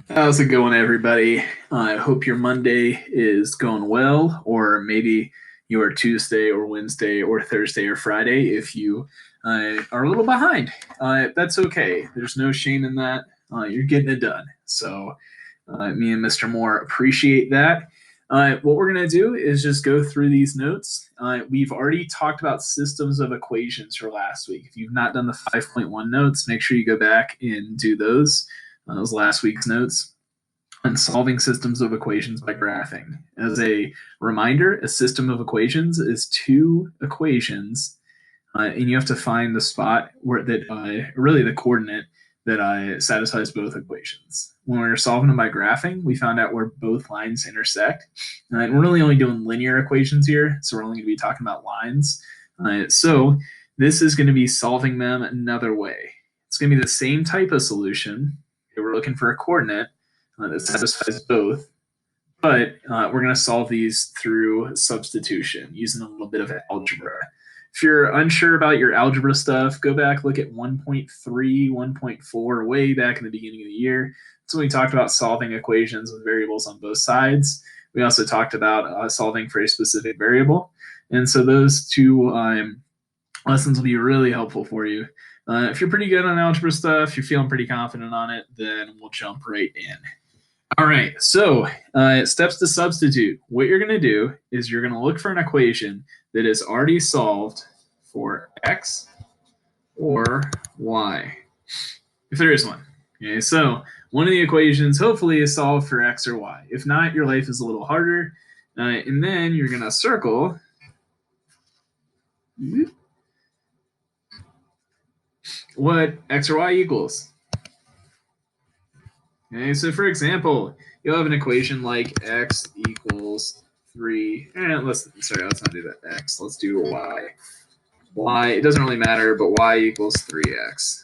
How's it going, everybody? I hope your Monday is going well, or maybe your Tuesday or Wednesday or Thursday or Friday if you are a little behind. That's okay. There's no shame in that. You're getting it done. So, me and Mr. Moore appreciate that. What we're going to do is just go through these notes. We've already talked about systems of equations for last week. If you've not done the 5.1 notes, make sure you go back and do those. Those last week's notes on solving systems of equations by graphing. As a reminder, a system of equations is two equations, and you have to find the spot where that really the coordinate that satisfies both equations. When we were solving them by graphing, we found out where both lines intersect. And we're really only doing linear equations here, so we're only going to be talking about lines. So this is going to be solving them another way. It's going to be the same type of solution. We're looking for a coordinate that satisfies both, but we're going to solve these through substitution using a little bit of algebra. If you're unsure about your algebra stuff, go back, look at 1.3, 1.4, way back in the beginning of the year. That's when we talked about solving equations with variables on both sides. We also talked about solving for a specific variable. And so those two lessons will be really helpful for you. If you're pretty good on algebra stuff, you're feeling pretty confident on it, then we'll jump right in. All right, so steps to substitute. What you're going to do is you're going to look for an equation that is already solved for x or y, if there is one. Okay, so one of the equations hopefully is solved for x or y. If not, your life is a little harder. And then you're going to circle what x or y equals. Okay, so for example, you'll have an equation like x equals 3. Let's not do that x. Let's do y. Y, it doesn't really matter, but y equals 3x.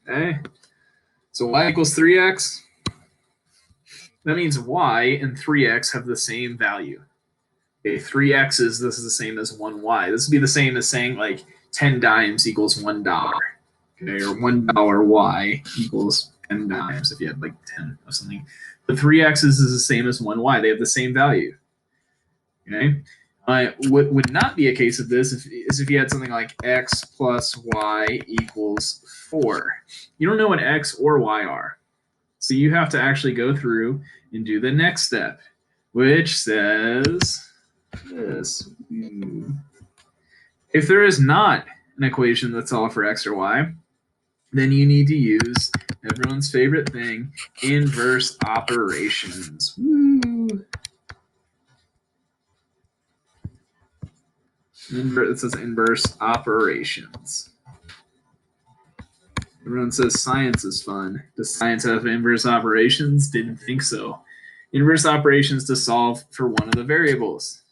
Okay, so y equals 3x. That means y and 3x have the same value. Okay, 3x's, this is the same as 1y. This would be the same as saying like 10 dimes equals $1. Okay, or $1 y equals 10 dimes if you had like 10 of something. But 3x's is the same as 1y. They have the same value. Okay. What would not be a case of this is if you had something like x plus y equals 4. You don't know what x or y are. So you have to actually go through and do the next step, which says this. If there is not an equation that's all for x or y, then you need to use everyone's favorite thing, inverse operations. Woo. It says inverse operations. Everyone says science is fun. Does science have inverse operations? Didn't think so. Inverse operations to solve for one of the variables.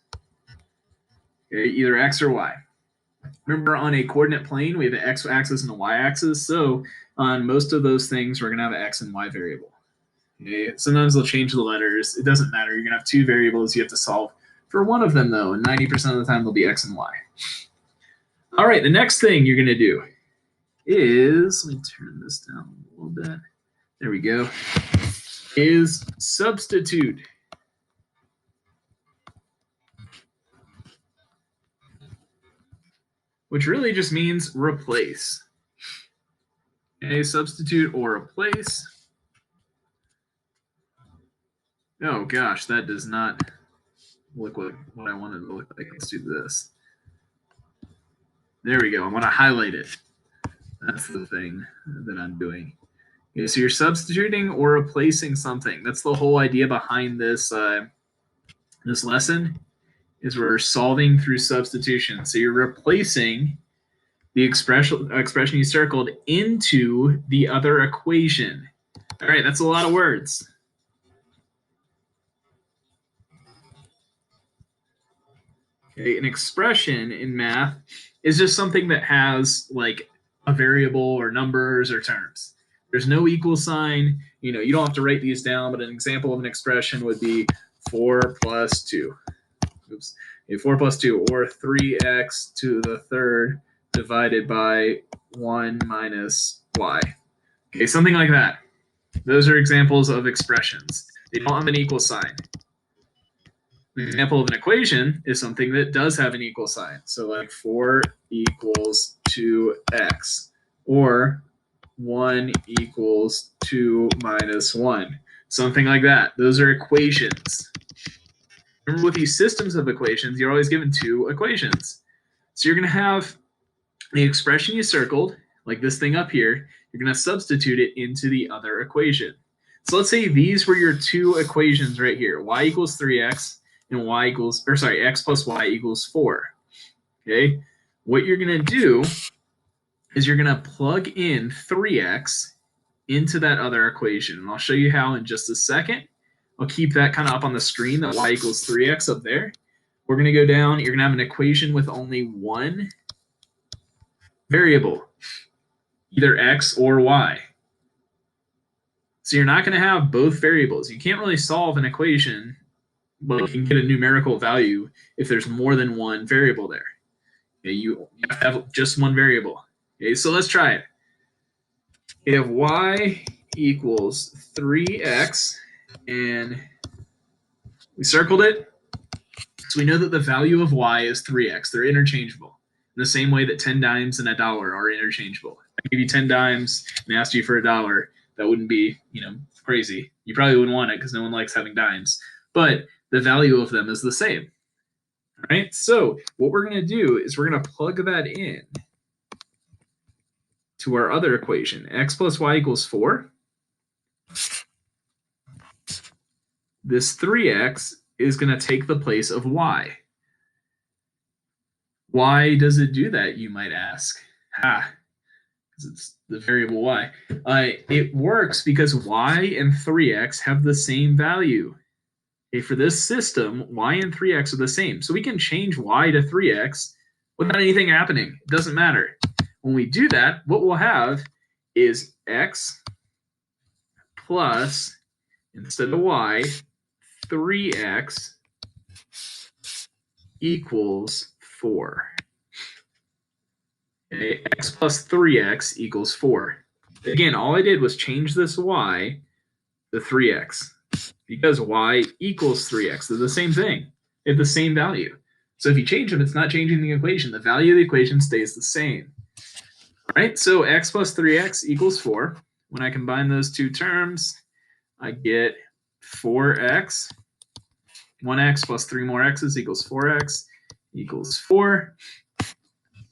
Okay, either x or y. Remember, on a coordinate plane, we have an x-axis and a y-axis. So on most of those things, we're going to have an x and y variable. Okay? Sometimes they'll change the letters. It doesn't matter. You're going to have two variables you have to solve for one of them, though, and 90% of the time they'll be x and y. All right, the next thing you're going to do is, let me turn this down a little bit. There we go. Is substitute. Which really just means replace. Okay, substitute or replace. Oh gosh, that does not look what I wanted to look like. Let's do this. There we go. I want to highlight it. That's the thing that I'm doing. Okay, so you're substituting or replacing something. That's the whole idea behind this this lesson, is we're solving through substitution. So you're replacing the expression you circled into the other equation. All right, that's a lot of words. Okay, an expression in math is just something that has like a variable or numbers or terms. There's no equal sign. You know, you don't have to write these down, but an example of an expression would be 4 plus 2. Oops. 4 plus 2, or 3x to the third divided by 1 minus y. Okay, something like that. Those are examples of expressions. They don't have an equal sign. An example of an equation is something that does have an equal sign. So like 4 equals 2x, or 1 equals 2 minus 1. Something like that. Those are equations. Remember, with these systems of equations, you're always given two equations. So you're going to have the expression you circled, like this thing up here, you're going to substitute it into the other equation. So let's say these were your two equations right here, y equals 3x and x plus y equals 4. Okay, what you're going to do is you're going to plug in 3x into that other equation. And I'll show you how in just a second. I'll keep that kind of up on the screen, that y equals 3x up there. We're going to go down. You're going to have an equation with only one variable, either x or y. So you're not going to have both variables. You can't really solve an equation, but you can get a numerical value if there's more than one variable there. Okay, you have to have just one variable. Okay, so let's try it. We have y equals 3x, and we circled it. So we know that the value of y is 3x. They're interchangeable in the same way that 10 dimes and $1 are interchangeable. If I give you 10 dimes and asked you for $1, that wouldn't be, crazy. You probably wouldn't want it because no one likes having dimes. But the value of them is the same. All right. So what we're going to do is we're going to plug that in to our other equation. X plus y equals 4. This 3x is going to take the place of y. Why does it do that, you might ask? Because it's the variable y. It works because y and 3x have the same value. Okay, for this system, y and 3x are the same. So we can change y to 3x without anything happening. It doesn't matter. When we do that, what we'll have is x plus, instead of y, 3x equals 4. Okay, x plus 3x equals 4. Again, all I did was change this y to 3x because y equals 3x. They're the same thing. They have the same value. So if you change them, it's not changing the equation. The value of the equation stays the same. All right, so x plus 3x equals 4. When I combine those two terms, I get 4x. 1x plus 3 more x's equals 4x equals 4.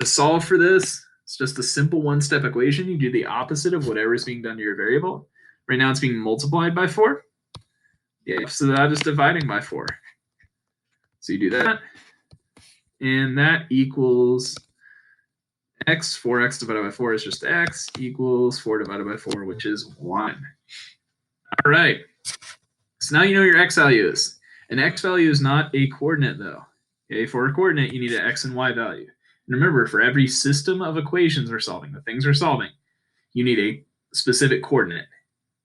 To solve for this, it's just a simple one-step equation. You do the opposite of whatever is being done to your variable. Right now it's being multiplied by 4. The opposite of that is dividing by 4. So you do that, and that equals x. 4x divided by 4 is just x, equals 4 divided by 4, which is 1. All right. So now you know your x value is. An x value is not a coordinate, though. Okay, for a coordinate, you need an x and y value. And remember, for every system of equations we're solving, the things we're solving, you need a specific coordinate,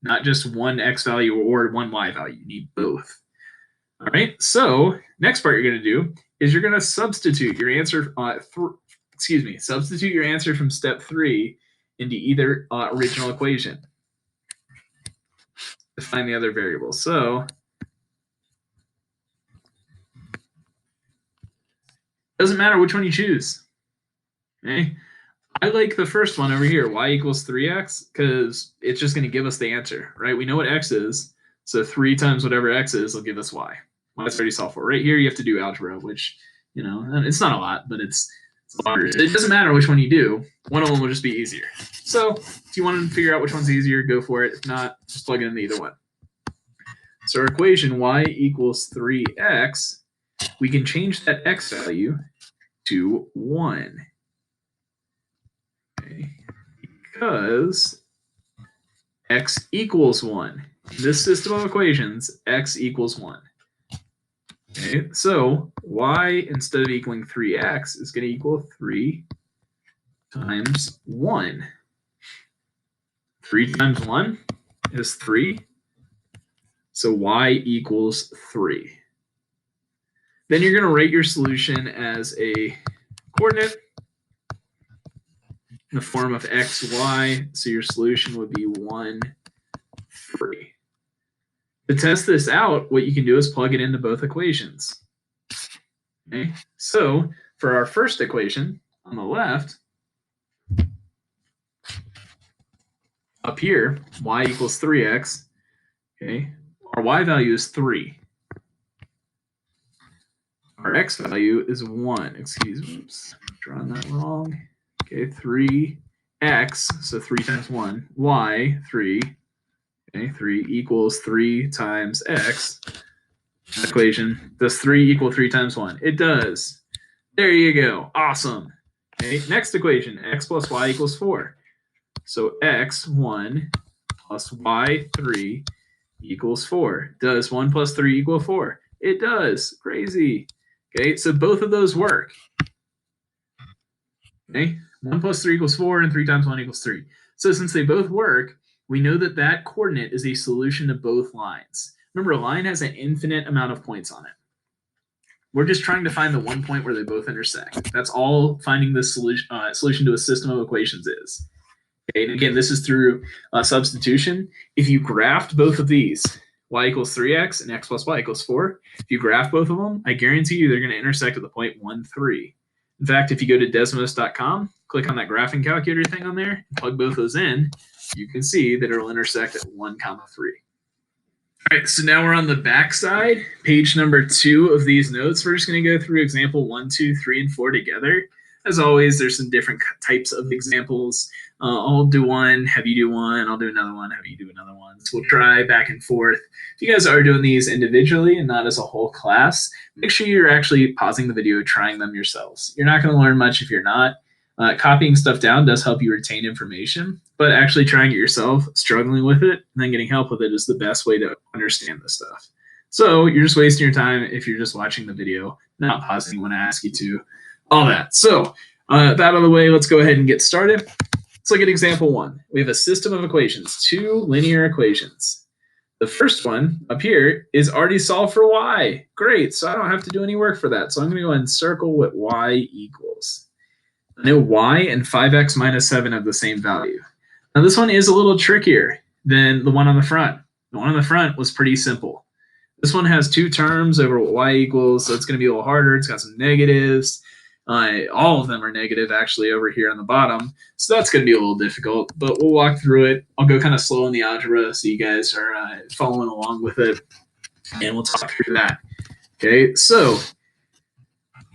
not just one x value or one y value. You need both. All right, so next part you're going to do is you're going to substitute your answer, substitute your answer from step 3 into either original equation to find the other variable. So doesn't matter which one you choose. Okay? I like the first one over here, y equals 3x, because it's just going to give us the answer, right? We know what x is, so 3 times whatever x is will give us y. Well, that's already solved for. Right here, you have to do algebra, which, it's not a lot, but it's longer. It doesn't matter which one you do. One of them will just be easier. So if you want to figure out which one's easier, go for it. If not, just plug it in either one. So our equation, y equals 3x, we can change that x value to 1. Okay. Because x equals 1. In this system of equations, x equals 1. Okay, so y, instead of equaling 3x, is going to equal 3 times 1. 3 times 1 is 3. So y equals 3. Then you're going to write your solution as a coordinate in the form of x, y. So your solution would be 1, 3. To test this out, what you can do is plug it into both equations. Okay, so for our first equation on the left, up here, y equals 3x. Okay, our y value is 3. Our x value is 1. Excuse me, oops, drawing that wrong. Okay, 3x, so 3 times 1, y, 3. Okay, 3 equals 3 times x. Equation, does 3 equal 3 times 1? It does. There you go. Awesome. Okay, next equation, x plus y equals 4. So x1 plus y3 equals 4. Does 1 plus 3 equal 4? It does. Crazy. Okay, so both of those work. Okay, 1 plus 3 equals 4, and 3 times 1 equals 3. So since they both work, we know that that coordinate is a solution to both lines. Remember, a line has an infinite amount of points on it. We're just trying to find the one point where they both intersect. That's all finding the solution to a system of equations is. Okay, and again, this is through substitution. If you graphed both of these, y equals 3x and x plus y equals 4, if you graph both of them, I guarantee you they're going to intersect at the point 1, 3. In fact, if you go to Desmos.com, click on that graphing calculator thing on there, plug both those in, you can see that it'll intersect at 1, 3. All right, so now we're on the back side, page number 2 of these notes. We're just going to go through example 1, 2, 3, and 4 together. As always, there's some different types of examples. I'll do one, have you do one, I'll do another one, have you do another one. So we'll try back and forth. If you guys are doing these individually and not as a whole class, make sure you're actually pausing the video, trying them yourselves. You're not going to learn much if you're not. Copying stuff down does help you retain information, but actually trying it yourself, struggling with it, and then getting help with it is the best way to understand this stuff. So you're just wasting your time if you're just watching the video, not pausing when I ask you to, all that. So that out of the way, let's go ahead and get started. Let's look at example 1. We have a system of equations, 2 linear equations. The first one up here is already solved for y. Great, so I don't have to do any work for that. So I'm going to go ahead and circle what y equals. I know y and 5x minus 7 have the same value. Now this one is a little trickier than the one on the front. The one on the front was pretty simple. This one has 2 terms over what y equals, so it's going to be a little harder. It's got some negatives. All of them are negative actually over here on the bottom, so that's going to be a little difficult, but we'll walk through it. I'll go kind of slow in the algebra so you guys are following along with it, and we'll talk through that. Okay, so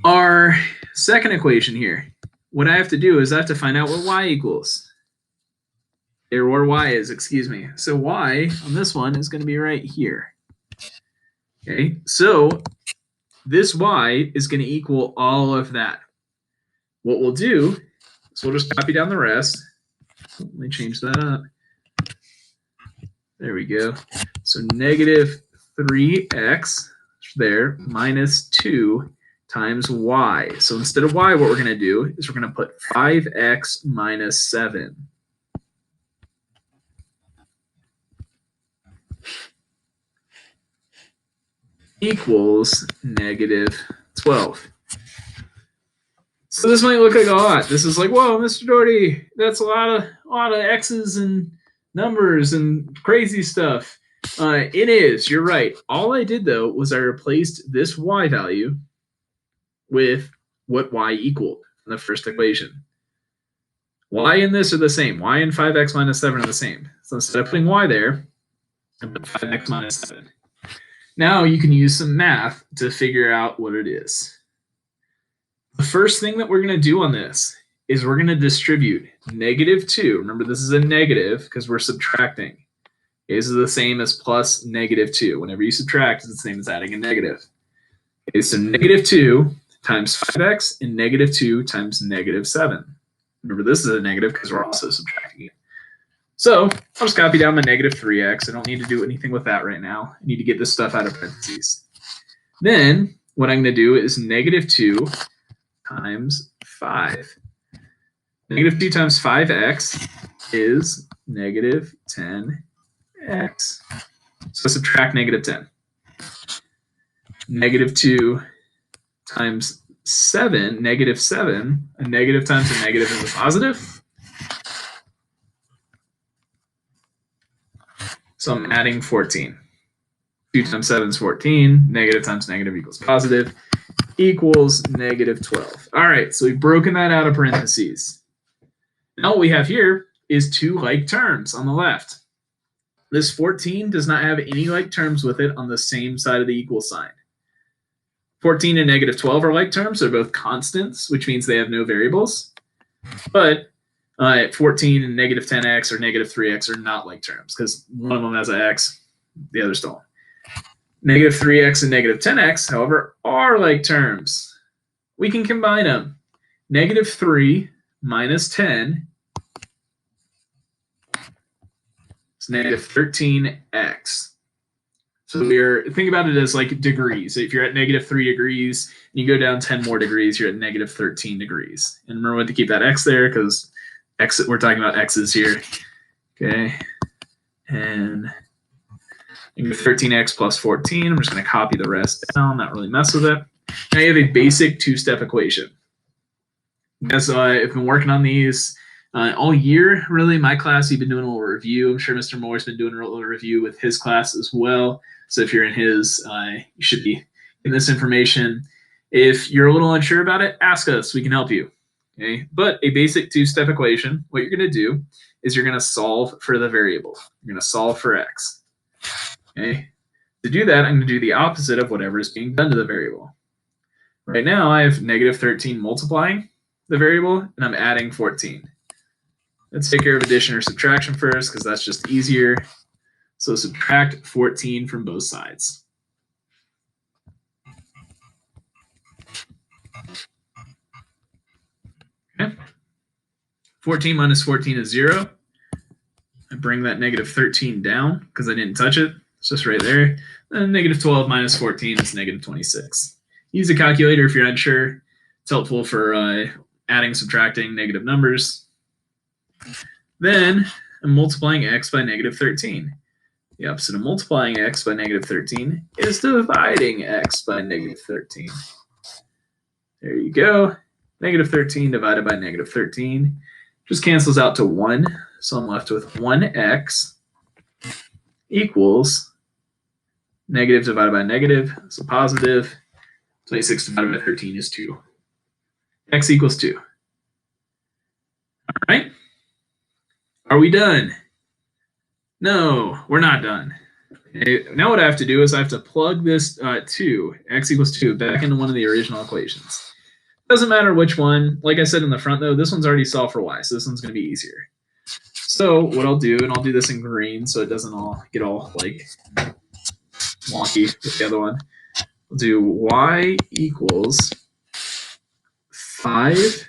our second equation here, what I have to do is I have to find out what y equals, or where y is, excuse me. So y on this one is going to be right here. Okay, so this y is going to equal all of that. What we'll do is we'll just copy down the rest. Let me change that up. There we go. So negative 3x there minus 2 times y. So instead of y, what we're going to do is we're going to put 5x minus 7. Equals negative 12. So this might look like a lot. This is like, whoa, Mr. Doherty, that's a lot of x's and numbers and crazy stuff. It is, you're right. All I did though was I replaced this y value with what y equaled in the first equation. Y and this are the same. Y and 5x minus 7 are the same. So instead of putting y there, I put 5x minus 7. Now you can use some math to figure out what it is. The first thing that we're going to do on this is we're going to distribute negative 2. Remember, this is a negative because we're subtracting. Okay, this is the same as plus negative 2. Whenever you subtract, it's the same as adding a negative. Okay, so negative 2 times 5x and negative 2 times negative 7. Remember, this is a negative because we're also subtracting it. So I'll just copy down my negative 3x. I don't need to do anything with that right now. I need to get this stuff out of parentheses. Then what I'm going to do is negative 2 times 5. Negative 2 times 5x is negative 10x. So subtract negative 10. Negative 2 times 7, negative 7. A negative times a negative is a positive. So I'm adding 14. 2 times 7 is 14. Negative times negative equals positive. Equals negative 12. All right, so we've broken that out of parentheses. Now what we have here is two like terms on the left. This 14 does not have any like terms with it on the same side of the equal sign. 14 and negative 12 are like terms. They're both constants, which means they have no variables. But 14 and negative 10x or negative 3x are not like terms because one of them has an x, the others don't. Negative 3x and negative 10x, however, are like terms. We can combine them. Negative 3 minus 10 is negative 13x. So think about it as like degrees. If you're at negative 3 degrees, and you go down 10 more degrees, you're at negative 13 degrees. And remember to keep that x there because we're talking about x's here. Okay. And 13x plus 14. I'm just going to copy the rest down, not really mess with it. Now you have a basic two-step equation. As I've been working on these all year, really. My class, you've been doing a little review. I'm sure Mr. Moore's been doing a little review with his class as well. So if you're in his, you should be getting this information. If you're a little unsure about it, ask us. We can help you. Okay. But a basic two-step equation, what you're going to do is you're going to solve for the variable. You're going to solve for x. Okay. To do that, I'm going to do the opposite of whatever is being done to the variable. Right now, I have negative 13 multiplying the variable, and I'm adding 14. Let's take care of addition or subtraction first, because that's just easier. So subtract 14 from both sides. Okay. 14 minus 14 is 0. I bring that negative 13 down because I didn't touch it. It's just right there. Then negative 12 minus 14 is negative 26. Use a calculator if you're unsure. It's helpful for adding, subtracting negative numbers. Then I'm multiplying x by negative 13. The opposite of multiplying x by negative 13 is dividing x by negative 13. There you go. Negative 13 divided by negative 13 just cancels out to 1. So I'm left with 1x equals negative divided by negative, so positive. 26 divided by 13 is 2. X equals 2. All right. Are we done? No, we're not done. Okay, now what I have to do is I have to plug this 2, x equals 2, back into one of the original equations. Doesn't matter which one. Like I said in the front, though, this one's already solved for y, so this one's going to be easier. So what I'll do, and I'll do this in green so it doesn't all get all like wonky with the other one. I'll do y equals 5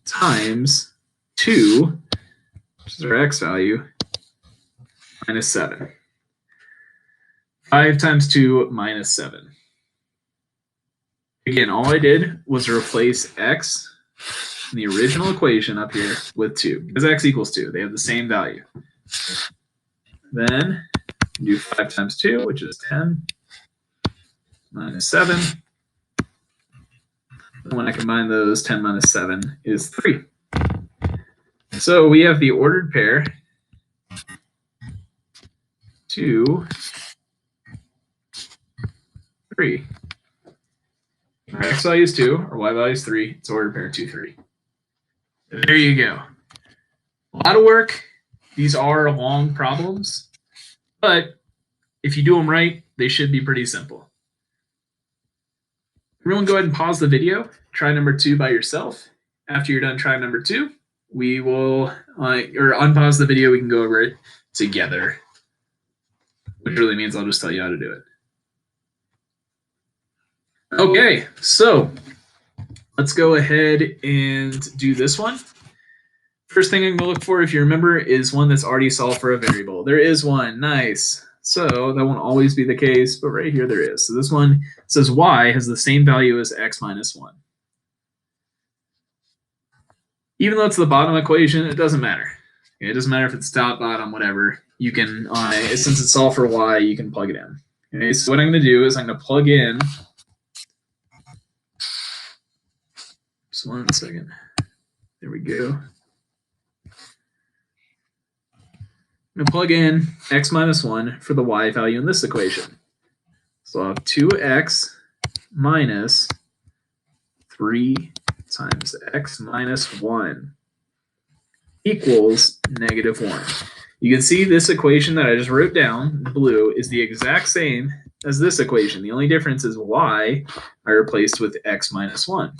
times 2, which is our x value, minus 7. 5 times 2 minus 7. Again, all I did was replace x in the original equation up here with 2, because x equals 2. They have the same value. Then do 5 times 2, which is 10, minus 7. And when I combine those, 10 minus 7 is 3. So we have the ordered pair 2, 3. Our x value is 2, our y value is 3. It's ordered pair 2, 3. There you go. A lot of work. These are long problems, but if you do them right, they should be pretty simple. Everyone go ahead and pause the video. Try number 2 by yourself. After you're done trying number 2, we will, or unpause the video, we can go over it together, which really means I'll just tell you how to do it. Okay, so let's go ahead and do this one. First thing I'm going to look for, if you remember, is one that's already solved for a variable. There is one. Nice. So that won't always be the case, but right here there is. So this one says y has the same value as x minus 1. Even though it's the bottom equation, it doesn't matter. Okay, it doesn't matter if it's top, bottom, whatever. You can, since it's solved for y, you can plug it in. Okay, so what I'm going to do is I'm going to plug in. Just 1 second. There we go. I'm going to plug in x minus 1 for the y value in this equation. So I'll have 2x minus 3 times x minus 1 equals negative 1. You can see this equation that I just wrote down, blue, is the exact same as this equation. The only difference is y I replaced with x minus 1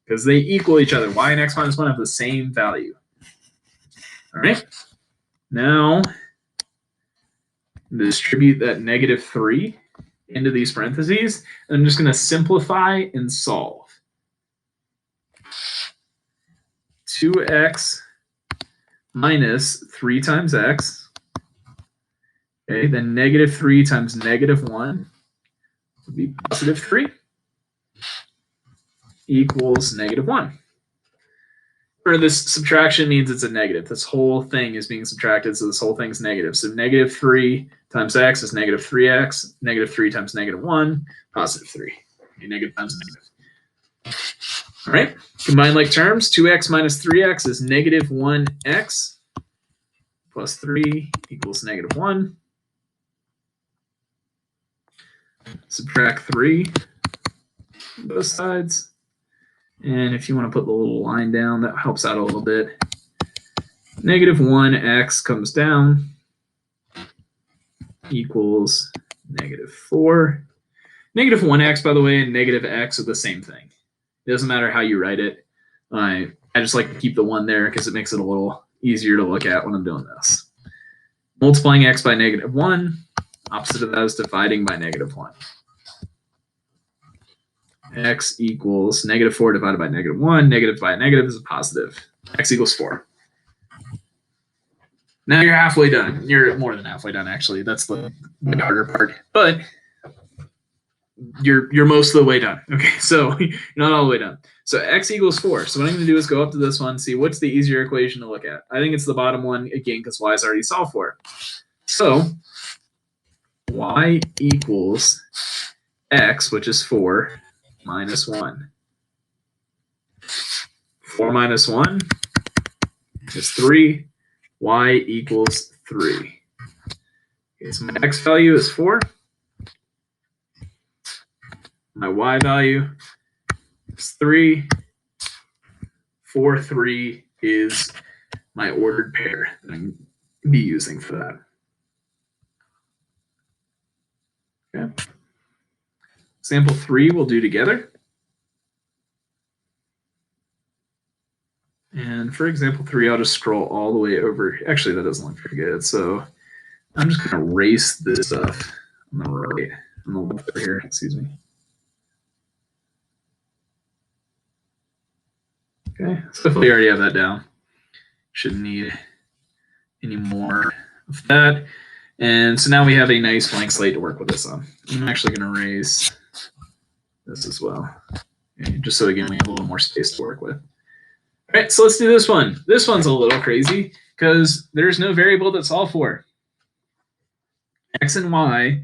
because they equal each other. Y and x minus 1 have the same value. All right. Now, distribute that negative 3 into these parentheses. And I'm just going to simplify and solve. 2x minus 3 times x. Okay, then negative 3 times negative 1 would be positive 3 equals negative 1. Or this subtraction means it's a negative. This whole thing is being subtracted, so this whole thing's negative. So negative 3 times x is negative 3x. Negative 3 times negative 1, positive 3. Okay, negative times negative. All right, combine like terms. 2x minus 3x is negative 1x plus 3 equals negative 1. Subtract 3 on both sides. And if you want to put the little line down, that helps out a little bit. Negative 1x comes down equals negative 4. Negative 1x, by the way, and negative x are the same thing. It doesn't matter how you write it. I just like to keep the 1 there because it makes it a little easier to look at when I'm doing this. Multiplying x by negative 1, opposite of that is dividing by negative 1. X equals negative 4 divided by negative 1. Negative by negative is a positive. X equals 4. Now you're halfway done. You're more than halfway done, actually. That's the harder part. But you're most of the way done. Okay, so you're not all the way done. So x equals 4. So what I'm going to do is go up to this one, see what's the easier equation to look at. I think it's the bottom one, again, because y is already solved for. So y equals x, which is 4, minus 1. 4 minus 1 is 3. Y equals 3. Okay, so my x value is 4. My y value is 3. 4, 3 is my ordered pair that I'm going to be using for that. Okay. Example 3 we'll do together. And for example 3, I'll just scroll all the way over. Actually, that doesn't look very good. So I'm just going to erase this stuff on the right, on the left over here. Excuse me. Okay, so hopefully I already have that down. Shouldn't need any more of that. And so now we have a nice blank slate to work with this on. I'm actually going to erase this as well, okay, just so again we have a little more space to work with. All right, so let's do this one. This one's a little crazy because there's no variable to solve for. X and y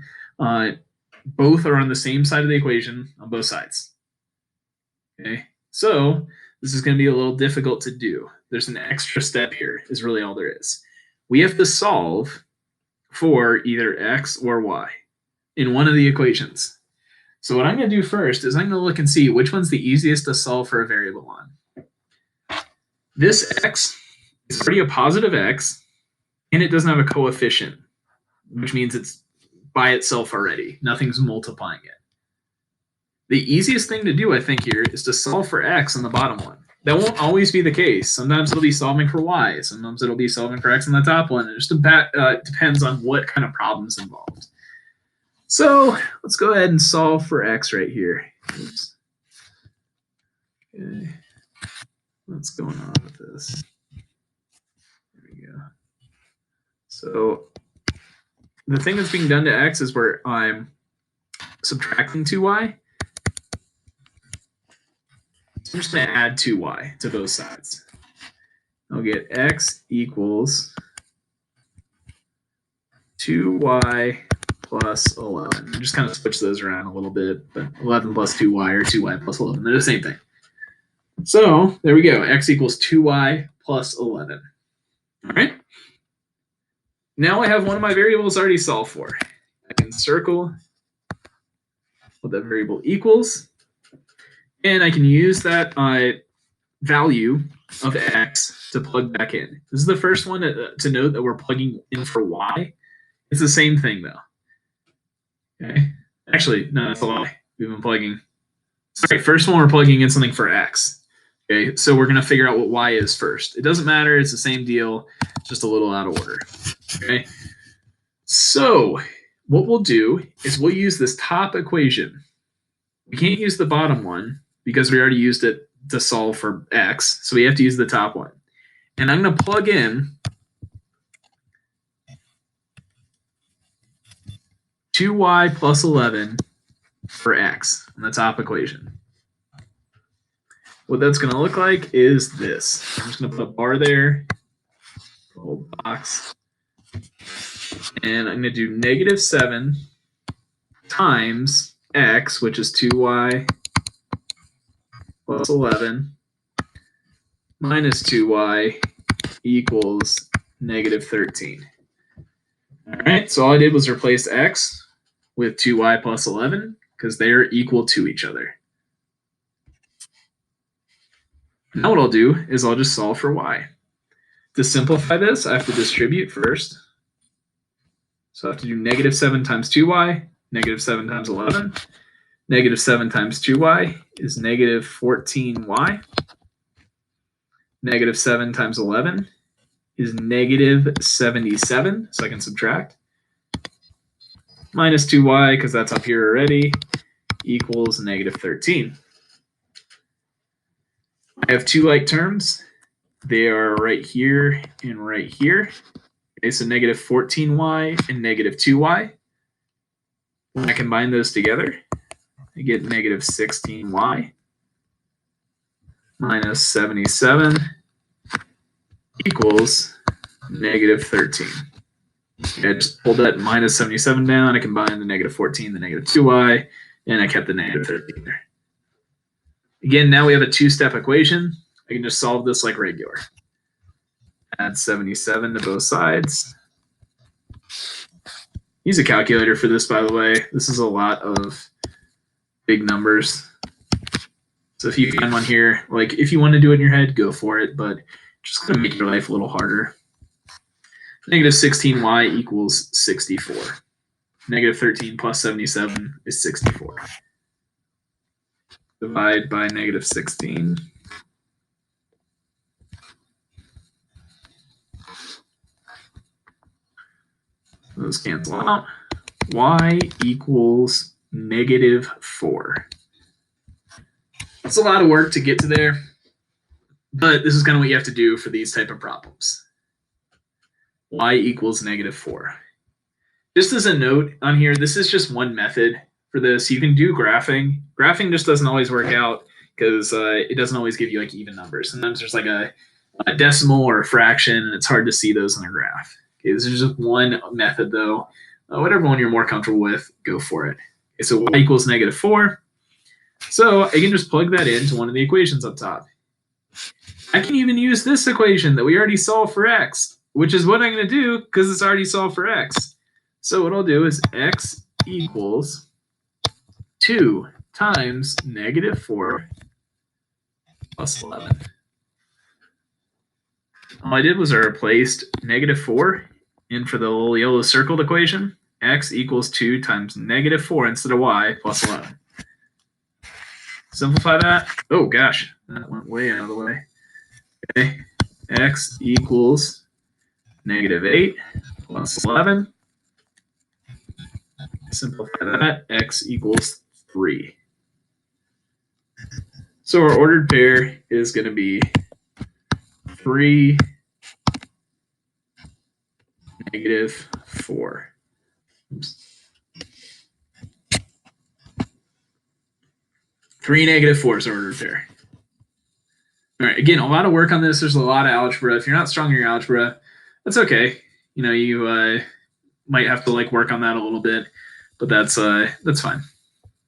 both are on the same side of the equation on both sides. Okay, so this is going to be a little difficult to do. There's an extra step here is really all there is. We have to solve for either x or y in one of the equations. So what I'm going to do first is I'm going to look and see which one's the easiest to solve for a variable on. This x is already a positive x, and it doesn't have a coefficient, which means it's by itself already. Nothing's multiplying it. The easiest thing to do, I think, here is to solve for x on the bottom one. That won't always be the case. Sometimes it'll be solving for y. Sometimes it'll be solving for x on the top one. It just depends on what kind of problem's involved. So let's go ahead and solve for x right here. Oops. Okay. What's going on with this? There we go. So the thing that's being done to x is where I'm subtracting 2y. So I'm just going to add 2y to both sides. I'll get x equals 2y plus 11. I just kind of switch those around a little bit, but 11 plus 2y or 2y plus 11, they're the same thing. So there we go. X equals 2y plus 11. All right. Now I have one of my variables already solved for. I can circle what that variable equals, and I can use that value of x to plug back in. This is the first one to note that we're plugging in for y. It's the same thing though. Okay. Actually, no, that's a lie. We've been plugging. Sorry, first one we're plugging in something for x. Okay, so we're gonna figure out what y is first. It doesn't matter, it's the same deal, just a little out of order. Okay. So what we'll do is we'll use this top equation. We can't use the bottom one because we already used it to solve for x, so we have to use the top one. And I'm going to plug in 2y plus 11 for x in the top equation. What that's going to look like is this. I'm just going to put a bar there, a little box, and I'm going to do -7 times x, which is 2y plus 11 minus 2y equals -13. All right, so all I did was replace x with 2y plus 11 because they're equal to each other. Now what I'll do is I'll just solve for y. To simplify this, I have to distribute first. So I have to do -7 times 2y, -7 times 11. -7 times 2y is -14y. -7 times 11 is -77, so I can subtract. Minus 2y, because that's up here already, equals -13. I have two like terms. They are right here and right here. Okay, so -14y and -2y. When I combine those together, I get -16y minus 77 equals -13. I just pulled that -77 down. I combined the -14, the -2y, and I kept the -13 there. Again, now we have a two-step equation. I can just solve this like regular. Add 77 to both sides. Use a calculator for this, by the way. This is a lot of big numbers. So if you find one here, like if you want to do it in your head, go for it, but just going to make your life a little harder. -16y equals 64. -13 plus 77 is 64. Divide by -16. Those cancel out. Y equals -4. It's a lot of work to get to there, but this is kind of what you have to do for these type of problems. Y equals -4. Just as a note on here, this is just one method for this. You can do graphing. Graphing just doesn't always work out because it doesn't always give you like even numbers. Sometimes there's like a decimal or a fraction, and it's hard to see those in a graph. Okay, this is just one method though. Whatever one you're more comfortable with, go for it. Okay, so y equals -4. So I can just plug that into one of the equations up top. I can even use this equation that we already solved for x, which is what I'm going to do because it's already solved for x. So what I'll do is x equals 2 times -4 plus 11. All I did was I replaced -4 in for the little yellow circled equation. X equals 2 times -4 instead of y plus 11. Simplify that. Oh gosh, that went way out of the way. Okay, x equals -8 plus 11. Simplify that. X equals 3. So our ordered pair is going to be 3, -4. Oops. 3, -4 is ordered pair. All right, again, a lot of work on this. There's a lot of algebra. If you're not strong in your algebra, that's okay. You know, you might have to like work on that a little bit, but that's fine.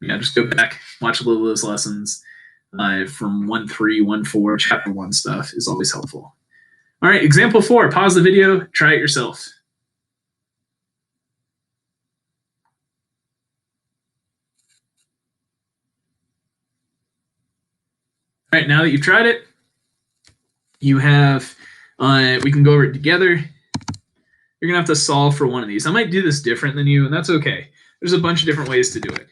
Yeah, just go back, watch a little of those lessons from 1.3, 1.4, chapter 1 stuff is always helpful. All right, example 4. Pause the video, try it yourself. All right, now that you've tried it, you have, we can go over it together. You're going to have to solve for one of these. I might do this different than you, and that's okay. There's a bunch of different ways to do it.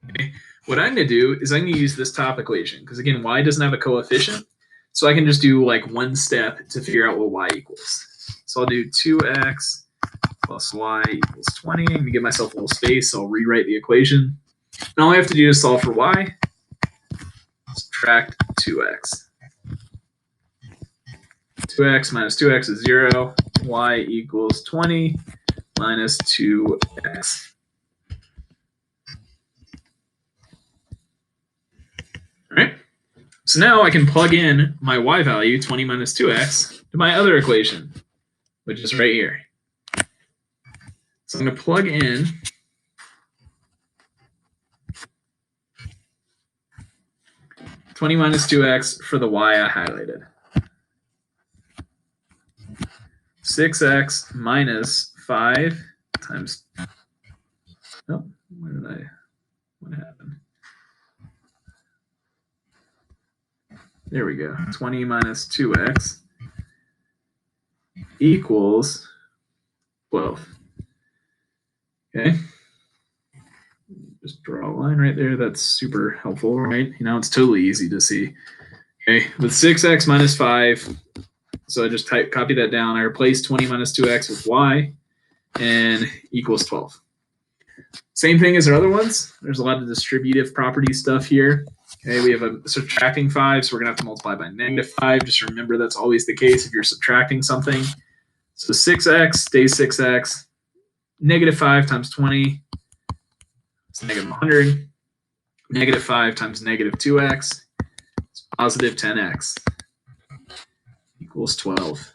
Okay? What I'm going to do is I'm going to use this top equation because, again, y doesn't have a coefficient. So I can just do like one step to figure out what y equals. So I'll do 2x plus y equals 20. I'm going to give myself a little space. So I'll rewrite the equation. And all I have to do is solve for y. Subtract 2x. 2x minus 2x is 0. Y equals 20 minus 2x. All right. So now I can plug in my y value, 20 minus 2x, to my other equation, which is right here. So I'm going to plug in (20 minus 2x) for the y I highlighted. 6x minus 5 times, oh, what happened? There we go. 20 minus 2x equals 12. Okay. Just draw a line right there. That's super helpful, right? You know, it's totally easy to see. Okay, with 6x minus 5, so I just copy that down. I replace 20 minus 2x with y, and equals 12. Same thing as our other ones. There's a lot of distributive property stuff here. Okay, we have a subtracting 5, so we're going to have to multiply by -5. Just remember that's always the case if you're subtracting something. So 6x stays 6x. -5 times 20 is -100. -5 times -2x is positive 10x. Equals 12.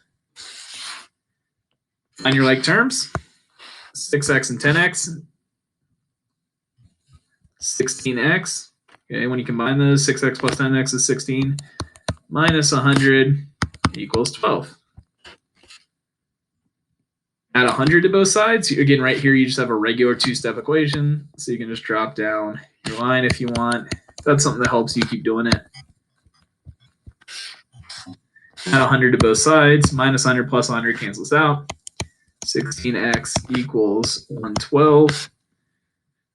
Find your like terms. 6x and 10x. 16x. Okay, when you combine those, 6x plus 10x is 16. Minus 100 equals 12. Add 100 to both sides. Again, right here, you just have a regular two-step equation. So you can just drop down your line if you want. If that's something that helps you, keep doing it. Add 100 to both sides. Minus 100 plus 100 cancels out. 16x equals 112.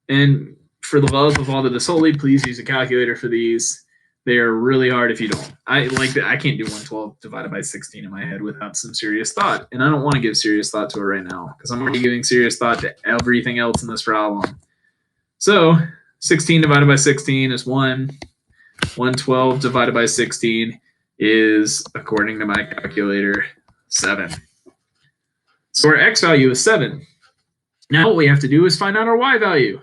And for the love of all that is holy, please use a calculator for these. They are really hard if you don't. I can't do 112 divided by 16 in my head without some serious thought. And I don't want to give serious thought to it right now because I'm already giving serious thought to everything else in this problem. So 16 divided by 16 is 1. 112 divided by 16 is, according to my calculator, 7. So our x value is 7. Now what we have to do is find out our y value.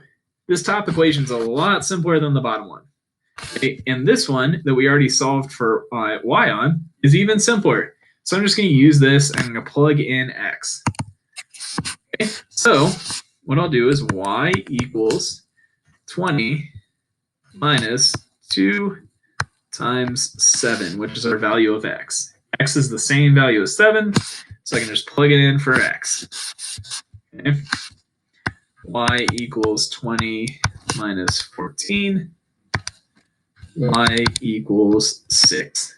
This top equation is a lot simpler than the bottom one. Okay, and this one that we already solved for y on is even simpler. So I'm just going to use this and I'm going to plug in x. Okay, so what I'll do is y equals 20 minus 2 times 7, which is our value of x. X is the same value as 7, so I can just plug it in for x. Okay. Y equals 20 minus 14. Y equals 6.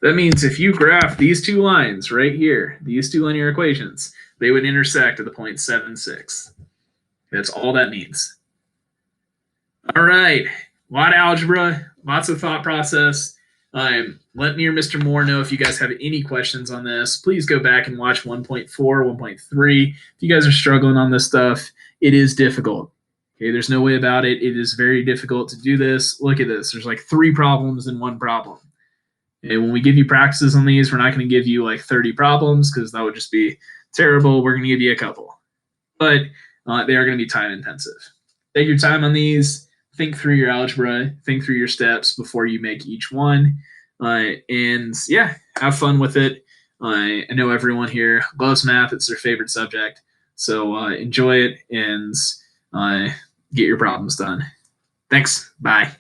That means if you graph these two lines right here, these two linear equations, they would intersect at the point 7, 6. That's all that means. All right, a lot of algebra, lots of thought process. Let me or Mr. Moore know if you guys have any questions on this. Please go back and watch 1.4, 1.3. If you guys are struggling on this stuff, it is difficult. Okay, there's no way about it. It is very difficult to do this. Look at this. There's like 3 problems in one problem. Okay, when we give you practices on these, we're not going to give you like 30 problems because that would just be terrible. We're going to give you a couple. But they are going to be time intensive. Take your time on these. Think through your algebra, think through your steps before you make each one. And yeah, have fun with it. I know everyone here loves math. It's their favorite subject. So enjoy it and get your problems done. Thanks. Bye.